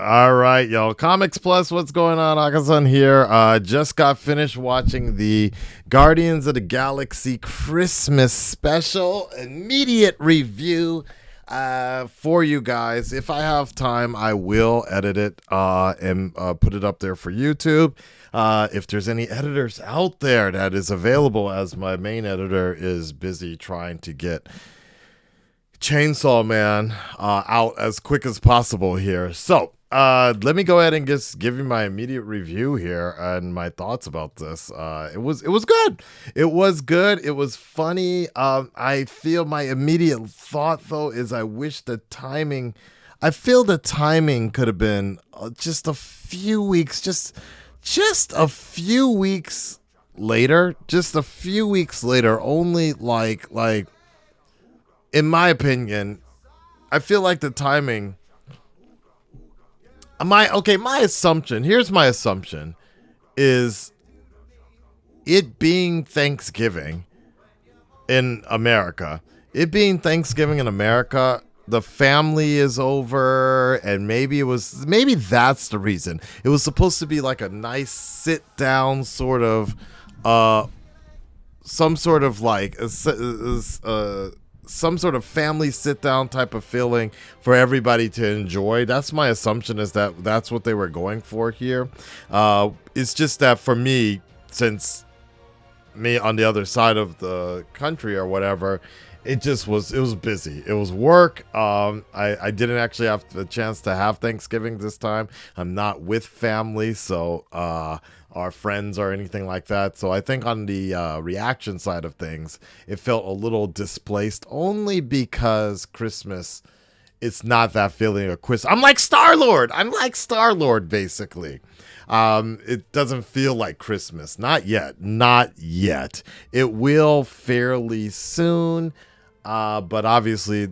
All right, y'all. Comics Plus, what's going on? Akazan here. Just got finished watching the Guardians of the Galaxy Christmas special. Immediate review for you guys. If I have time, I will edit it and put it up there for YouTube. If there's any editors out there that is available, as my main editor is busy trying to get Chainsaw Man out as quick as possible here. So let me go ahead and just give you my immediate review here and my thoughts about this. It was good. It was good. It was funny. I feel my immediate thought though is I wish the timing. I feel the timing could have been just a few weeks, just a few weeks later, just a few weeks later. Only like in my opinion, I feel like the timing. My assumption. Here's my assumption: is it being Thanksgiving in America. It being Thanksgiving in America, the family is over, and maybe that's the reason. It was supposed to be like a nice sit down sort of uh some sort of like some sort of family sit down type of feeling for everybody to enjoy. That's my assumption, is that that's what they were going for here. It's just that for me, since me on the other side of the country or whatever, it was busy. It was work. I didn't actually have the chance to have Thanksgiving this time. I'm not with family, so our friends or anything like that. So I think on the reaction side of things, it felt a little displaced, only because Christmas, it's not that feeling of Christmas. I'm like Star-Lord. I'm like Star-Lord, basically. It doesn't feel like Christmas. Not yet. Not yet. It will fairly soon. But obviously,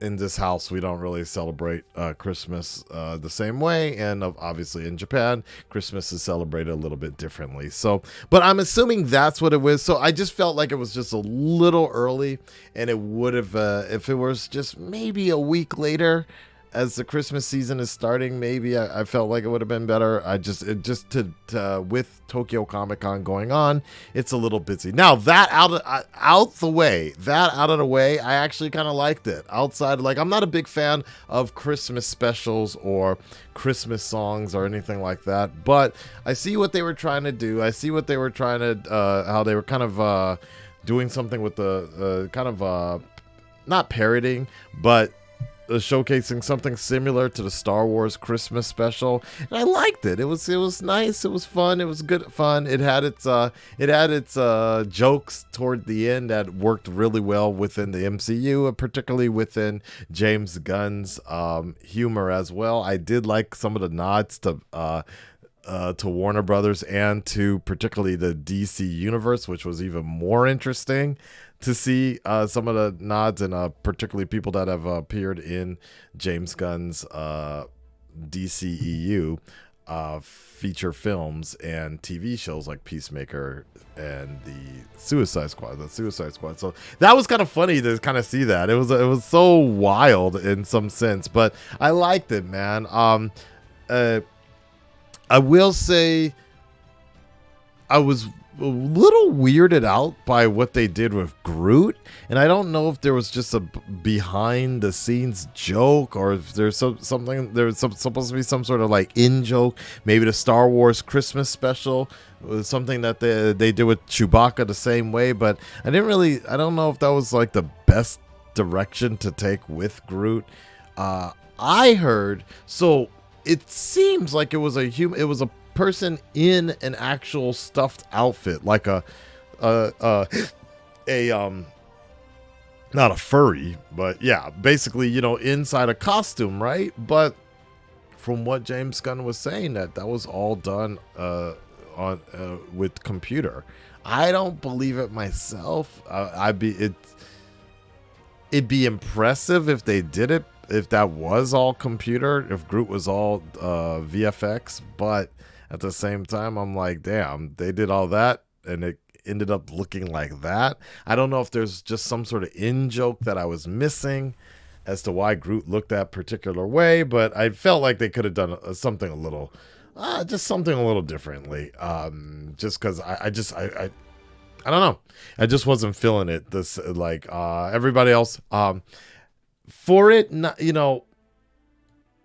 in this house, we don't really celebrate Christmas the same way. And obviously, in Japan, Christmas is celebrated a little bit differently. So, but I'm assuming that's what it was. So I just felt like it was just a little early. And it would have, if it was just maybe a week later, as the Christmas season is starting, maybe I felt like it would have been better. With Tokyo Comic Con going on, it's a little busy now. That out the way, I actually kind of liked it. Outside, like, I'm not a big fan of Christmas specials or Christmas songs or anything like that, but I see what they were trying to do. I see what they were trying to, how they were kind of doing something with the kind of not parroting, but showcasing something similar to the Star Wars Christmas special, and I liked it. It was nice. It was fun. It was good fun. It had its jokes toward the end that worked really well within the MCU, and particularly within James Gunn's humor as well. I did like some of the nods to Warner Brothers and to particularly the DC universe, which was even more interesting to see some of the nods, and particularly people that have appeared in James Gunn's DCEU feature films and TV shows like Peacemaker and the Suicide Squad. So that was kind of funny to kind of see that. It was so wild in some sense, but I liked it, man. I will say I was a little weirded out by what they did with Groot, and I don't know if there was just a behind the scenes joke, or if there's supposed to be some sort of like in joke. Maybe the Star Wars Christmas special was something that they did with Chewbacca the same way, but I don't know if that was like the best direction to take with Groot. I heard, so it seems like it was a person in an actual stuffed outfit, like a not a furry, but yeah, basically, inside a costume, right? But from what James Gunn was saying, that was all done on with computer. I don't believe it myself. It'd be impressive if they did it, if that was all computer, if Groot was all VFX, but at the same time, I'm like, damn, they did all that and it ended up looking like that. I don't know if there's just some sort of in joke that I was missing. as to why Groot looked that particular way, but I felt like they could have done something a little, just something a little differently. Just because I don't know, I just wasn't feeling it. This like everybody else, for it, not, you know,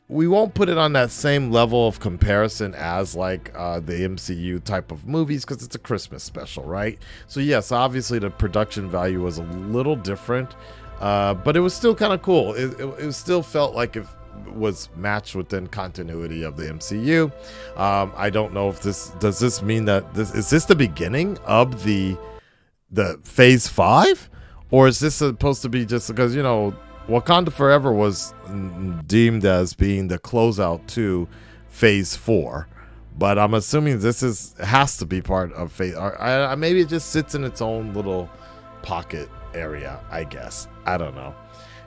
we won't put it on that same level of comparison as like the MCU type of movies because it's a Christmas special, right? So yes, obviously the production value was a little different, but it was still kind of cool. It still felt like it was matched within continuity of the MCU. I don't know if does this mean that is this the beginning of the Phase 5, or is this supposed to be just because, you know, Wakanda Forever was deemed as being the closeout to Phase 4, but I'm assuming this has to be part of Phase. Maybe it just sits in its own little pocket area, I guess. I don't know.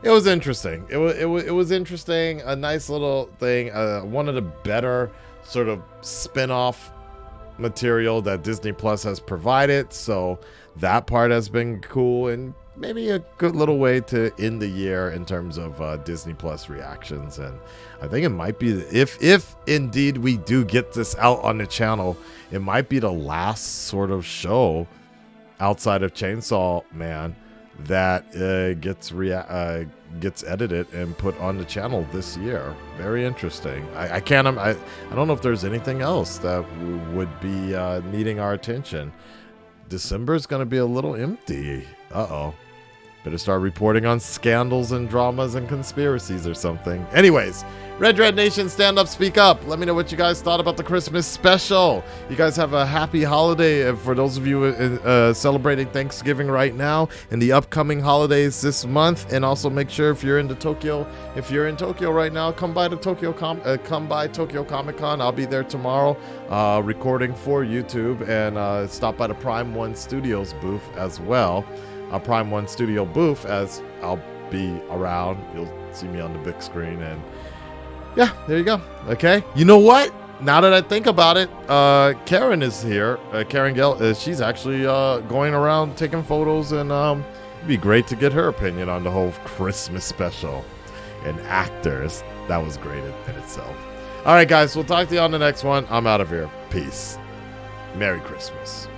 It was interesting. It was interesting. A nice little thing. One of the better sort of spin-off material that Disney Plus has provided. So that part has been cool, and maybe a good little way to end the year in terms of Disney Plus reactions. And I think it might be, if indeed we do get this out on the channel, it might be the last sort of show outside of Chainsaw Man that gets edited and put on the channel this year. Very interesting. I don't know if there's anything else that would be needing our attention. December is going to be a little empty. Uh-oh. Better start reporting on scandals and dramas and conspiracies or something. Anyways, Red Nation, stand up, speak up. Let me know what you guys thought about the Christmas special. You guys have a happy holiday. For those of you celebrating Thanksgiving right now and the upcoming holidays this month. And also make sure if you're in Tokyo right now, come by Tokyo Comic Con. I'll be there tomorrow recording for YouTube, and stop by the Prime One Studios booth as well. Prime One Studio booth, as I'll be around. You'll see me on the big screen, and yeah, there you go. Okay, you know what? Now that I think about it, Karen is here. Karen Gell, she's actually going around taking photos, and it'd be great to get her opinion on the whole Christmas special and actors. That was great in itself. All right, guys, we'll talk to you on the next one. I'm out of here. Peace. Merry Christmas.